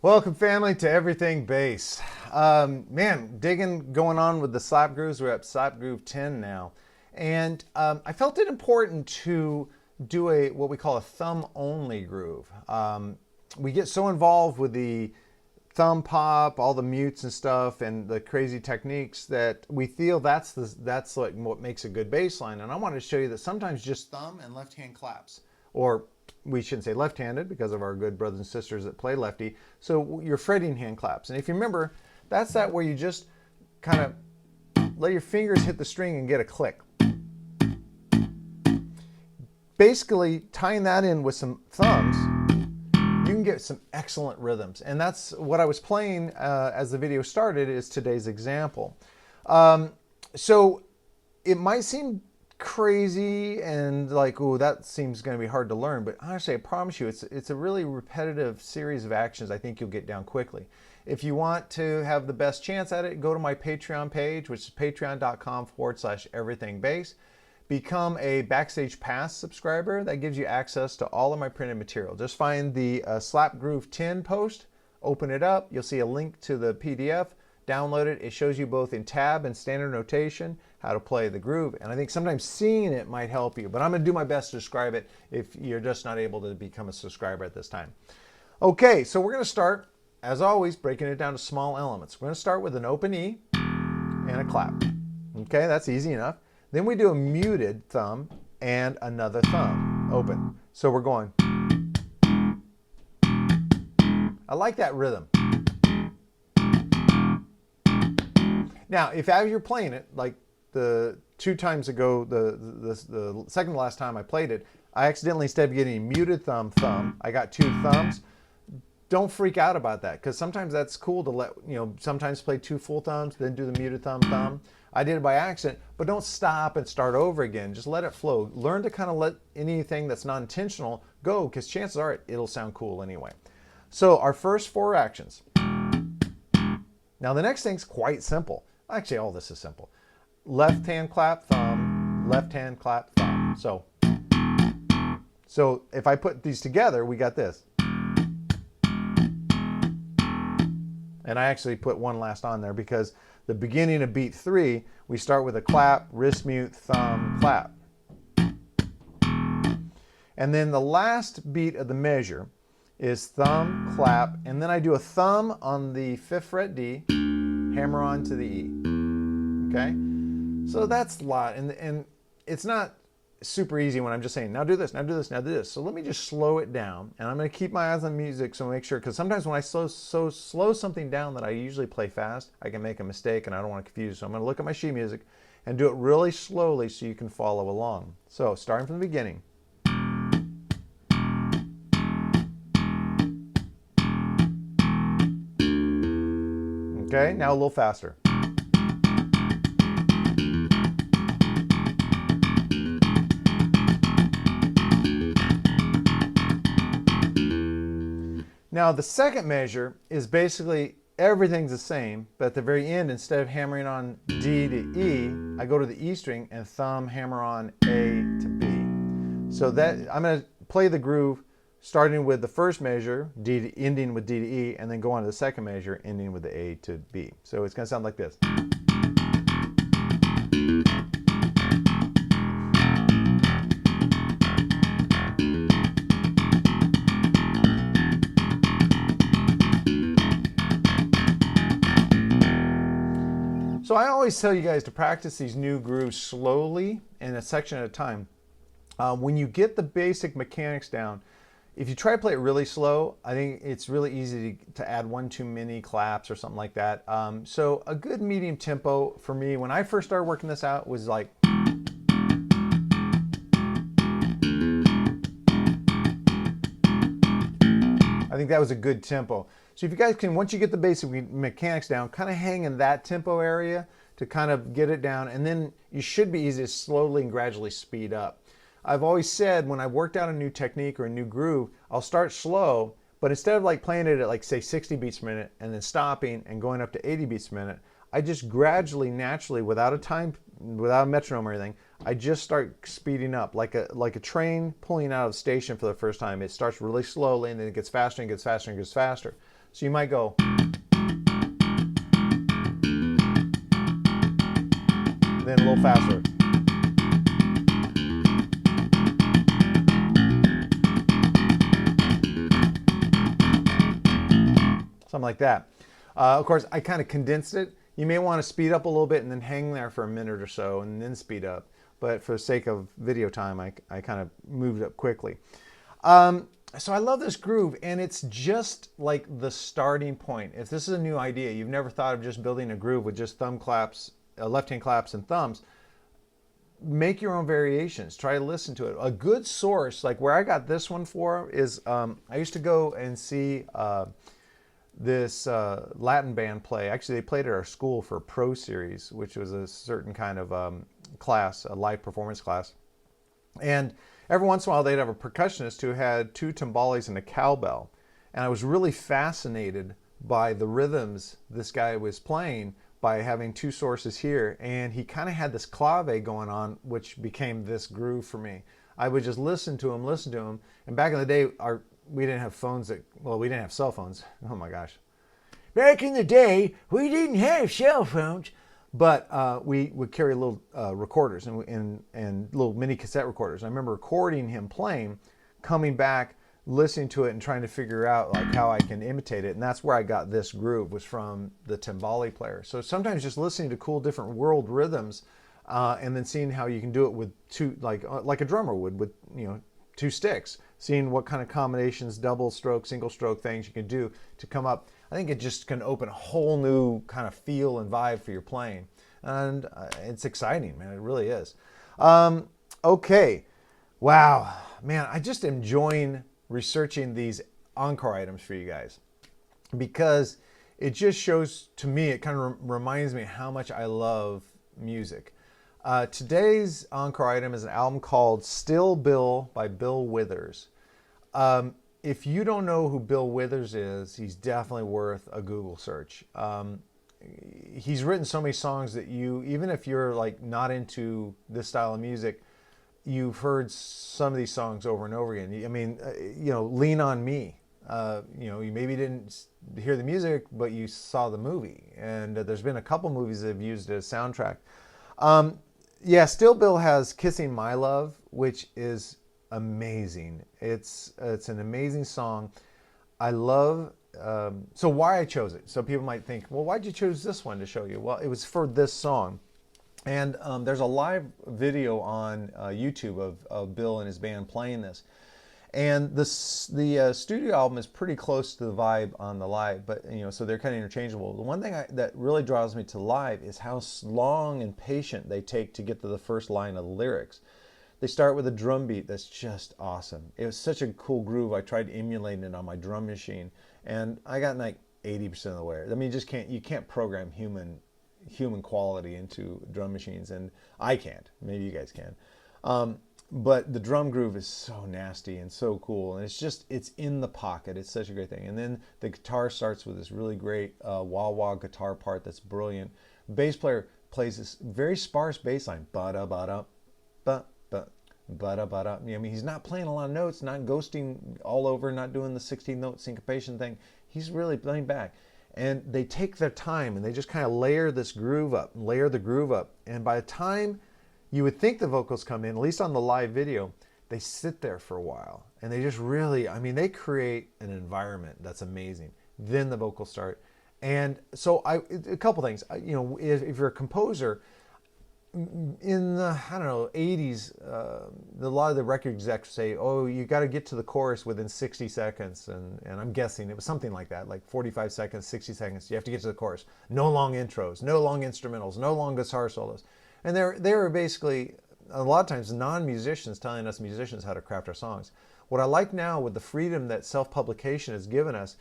Welcome, family, to Everything Bass. Man, digging going on with the slap grooves. We're at slap groove 10 now. And I felt it important to do what we call a thumb-only groove. We get so involved with the thumb pop, all the mutes and stuff, and the crazy techniques that we feel that's like what makes a good bass line. And I wanted to show you that sometimes just thumb and left hand claps, or we shouldn't say left-handed because of our good brothers and sisters that play lefty. So your fretting hand claps. And if you remember, that's that where you just kind of let your fingers hit the string and get a click. Basically, tying that in with some thumbs, you can get some excellent rhythms. And that's what I was playing as the video started is today's example. So it might seem crazy and like, oh, that seems going to be hard to learn, but honestly, I promise you, it's a really repetitive series of actions I think you'll get down quickly. If you want to have the best chance at it, go to my Patreon page, which is patreon.com/everythingbass. Become a Backstage Pass subscriber. That gives you access to all of my printed material. Just find the Slap Groove 10 post, open it up, you'll see a link to the PDF, download it. It shows you both in tab and standard notation how to play the groove. And I think sometimes seeing it might help you, but I'm gonna do my best to describe it if you're just not able to become a subscriber at this time. Okay, so we're gonna start, as always, breaking it down to small elements. We're gonna start with an open E and a clap. Okay, that's easy enough. Then we do a muted thumb and another thumb, open. So we're going. I like that rhythm. Now, if as you're playing it, like the two times ago, the second to last time I played it, I accidentally, instead of getting a muted thumb, I got two thumbs. Don't freak out about that, because sometimes that's cool to let, sometimes play two full thumbs, then do the muted thumb. I did it by accident, but don't stop and start over again. Just let it flow. Learn to kind of let anything that's not intentional go, because chances are it'll sound cool anyway. So our first four actions. Now the next thing's quite simple. Actually, all this is simple. Left hand clap, thumb, left hand clap, thumb. So if I put these together, we got this. And I actually put one last on there because the beginning of beat 3, we start with a clap, wrist mute, thumb, clap. And then the last beat of the measure is thumb, clap, and then I do a thumb on the 5th fret D, hammer on to the E. Okay? So that's a lot, and it's not super easy when I'm just saying, now do this, now do this, now do this. So let me just slow it down, and I'm going to keep my eyes on music so make sure, because sometimes when I slow something down that I usually play fast, I can make a mistake and I don't want to confuse you. So I'm going to look at my sheet music and do it really slowly so you can follow along. So starting from the beginning. Okay, now a little faster. Now the second measure is basically everything's the same, but at the very end, instead of hammering on D to E, I go to the E string and thumb hammer on A to B. So that I'm going to play the groove starting with the first measure, D to, ending with D to E, and then go on to the second measure, ending with the A to B. So it's going to sound like this. So I always tell you guys to practice these new grooves slowly and a section at a time. When you get the basic mechanics down, if you try to play it really slow, I think it's really easy to add one too many claps or something like that. So a good medium tempo for me, when I first started working this out, was like, I think that was a good tempo. So if you guys can, once you get the basic mechanics down, kind of hang in that tempo area to kind of get it down, and then you should be easy to slowly and gradually speed up. I've always said when I've worked out a new technique or a new groove, I'll start slow, but instead of like playing it at like say 60 beats per minute and then stopping and going up to 80 beats per minute, I just gradually, naturally, without a metronome or anything, I just start speeding up like a train pulling out of the station for the first time. It starts really slowly and then it gets faster and gets faster and gets faster. So you might go, then a little faster. Something like that. Of course, I kind of condensed it. You may want to speed up a little bit and then hang there for a minute or so and then speed up. But for the sake of video time, I kind of moved up quickly. So I love this groove, and it's just like the starting point. If this is a new idea, you've never thought of just building a groove with just thumb claps, left-hand claps and thumbs, make your own variations. Try to listen to it. A good source, like where I got this one for, is I used to go and see this Latin band play. Actually, they played at our school for Pro Series, which was a certain kind of class, a live performance class. And every once in a while, they'd have a percussionist who had 2 timbales and a cowbell. And I was really fascinated by the rhythms this guy was playing by having 2 sources here. And he kind of had this clave going on, which became this groove for me. I would just listen to him. And back in the day, we didn't have phones we didn't have cell phones. Oh my gosh. Back in the day, we didn't have cell phones. But we would carry little recorders and little mini cassette recorders. I remember recording him playing, coming back, listening to it, and trying to figure out like how I can imitate it. And that's where I got this groove, was from the timbale player. So sometimes just listening to cool different world rhythms, and then seeing how you can do it with 2, like a drummer would with 2 sticks. Seeing what kind of combinations, double stroke, single stroke things you can do to come up. I think it just can open a whole new kind of feel and vibe for your playing. And it's exciting, man. It really is. Okay. Wow. Man, I just am enjoying researching these Encore items for you guys, because it just shows to me, it kind of reminds me how much I love music. Today's Encore item is an album called Still Bill by Bill Withers. If you don't know who Bill Withers is, he's definitely worth a Google search. He's written so many songs that even if you're like not into this style of music, you've heard some of these songs over and over again. I mean, Lean on Me. You maybe didn't hear the music, but you saw the movie. And there's been a couple movies that have used it as soundtrack. Yeah, Still Bill has Kissing My Love, which is amazing. It's an amazing song. I love, so why I chose it. So people might think, well, why'd you choose this one to show you? Well, it was for this song. And there's a live video on YouTube of Bill and his band playing this. And the studio album is pretty close to the vibe on the live, but so they're kind of interchangeable. The one thing that really draws me to live is how long and patient they take to get to the first line of the lyrics. They start with a drum beat that's just awesome. It was such a cool groove. I tried emulating it on my drum machine, and I got like 80% of the way. I mean, you can't program human quality into drum machines, and I can't. Maybe you guys can. But the drum groove is so nasty and so cool, and it's in the pocket. It's such a great thing. And then the guitar starts with this really great wah-wah guitar part that's brilliant. Bass player plays this very sparse bass line. Ba-da-ba-da, ba-ba, ba-da-ba-da. I mean, he's not playing a lot of notes, not ghosting all over, not doing the 16-note syncopation thing. He's really playing back. And they take their time, and they just kind of layer the groove up. And by the time you would think the vocals come in, at least on the live video, they sit there for a while. And they just really, they create an environment that's amazing. Then the vocals start. And so a couple things. If you're a composer, in the, 80s, a lot of the record execs say, oh, you got to get to the chorus within 60 seconds. And I'm guessing it was something like that, like 45 seconds, 60 seconds. You have to get to the chorus. No long intros, no long instrumentals, no long guitar solos. And they were basically, a lot of times, non-musicians telling us musicians how to craft our songs. What I like now with the freedom that self-publication has given us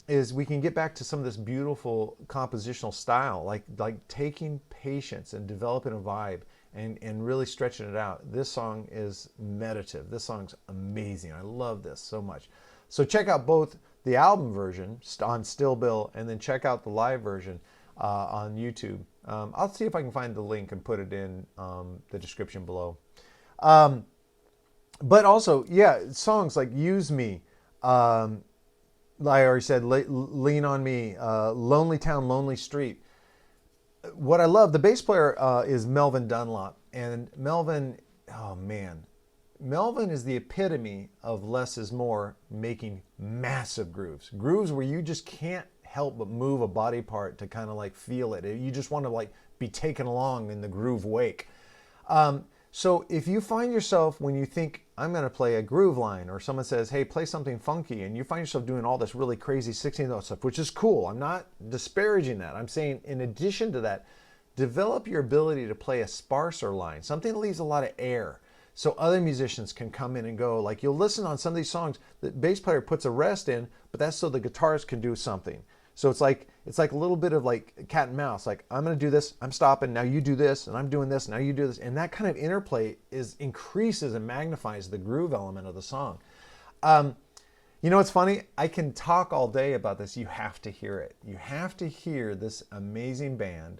is we can get back to some of this beautiful compositional style, like taking patience and developing a vibe and really stretching it out. This song is meditative. This song's amazing. I love this so much. So check out both the album version on Still Bill and then check out the live version on YouTube. I'll see if I can find the link and put it in the description below. But also, yeah, songs like Use Me, I already said, Lean on Me, Lonely Town, Lonely Street. What I love, the bass player is Melvin Dunlop. And Melvin, oh man, Melvin is the epitome of less is more, making massive grooves. Grooves where you just can't help but move a body part to kind of like feel it. You just want to like be taken along in the groove wake. So if you find yourself, when you think, I'm going to play a groove line, or someone says, hey, play something funky, and you find yourself doing all this really crazy 16-note stuff, which is cool. I'm not disparaging that. I'm saying in addition to that, develop your ability to play a sparser line, something that leaves a lot of air, so other musicians can come in and go. Like, you'll listen on some of these songs, the bass player puts a rest in, but that's so the guitarist can do something. So it's like a little bit of like cat and mouse. Like, I'm going to do this, I'm stopping, now you do this, and I'm doing this, now you do this. And that kind of interplay increases and magnifies the groove element of the song. You know what's funny? I can talk all day about this. You have to hear it. You have to hear this amazing band.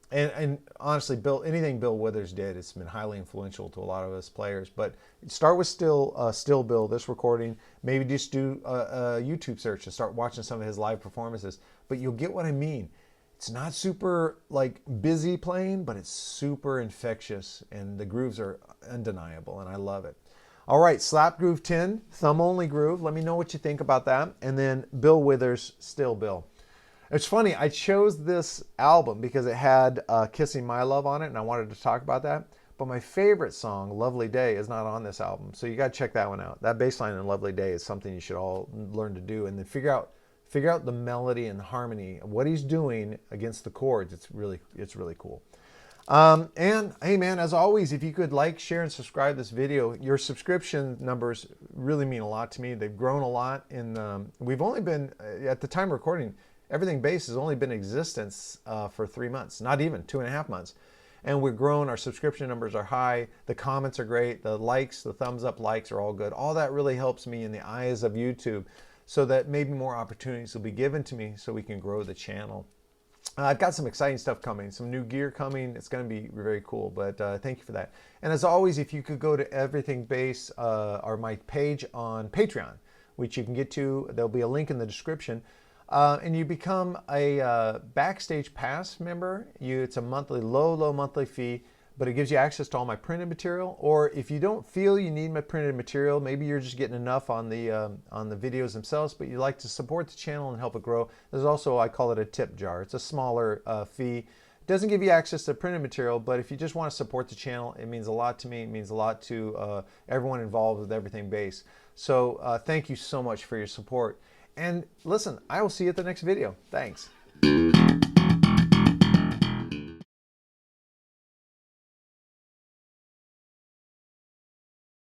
And honestly, anything Bill Withers did, it's been highly influential to a lot of us players. But start with Still Bill, this recording. Maybe just do a YouTube search and start watching some of his live performances. But you'll get what I mean. It's not super like busy playing, but it's super infectious, and the grooves are undeniable, and I love it. All right, Slap Groove 10, thumb only groove. Let me know what you think about that. And then Bill Withers, Still Bill. It's funny, I chose this album because it had Kissing My Love on it, and I wanted to talk about that. But my favorite song, Lovely Day, is not on this album. So you got to check that one out. That bass line in Lovely Day is something you should all learn to do, and then figure out the melody and the harmony, what he's doing against the chords. It's really cool. And hey man, as always, if you could like, share, and subscribe this video. Your subscription numbers really mean a lot to me. They've grown a lot. We've only been, at the time of recording, Everything Bass has only been in existence for 3 months, not even 2.5 months. And we've grown, our subscription numbers are high, the comments are great, the likes, the thumbs up likes are all good. All that really helps me in the eyes of YouTube, so that maybe more opportunities will be given to me so we can grow the channel. I've got some exciting stuff coming, some new gear coming. It's going to be very cool, but thank you for that. And as always, if you could go to Everything Bass, or my page on Patreon, which you can get to, there'll be a link in the description. And you become a Backstage Pass member. It's a monthly, low monthly fee, but it gives you access to all my printed material. Or if you don't feel you need my printed material, maybe you're just getting enough on the videos themselves, but you like to support the channel and help it grow. There's also, I call it a tip jar. It's a smaller fee. It doesn't give you access to printed material, but if you just want to support the channel, it means a lot to me. It means a lot to everyone involved with Everything Bass. So thank you so much for your support. And listen, I will see you at the next video. Thanks.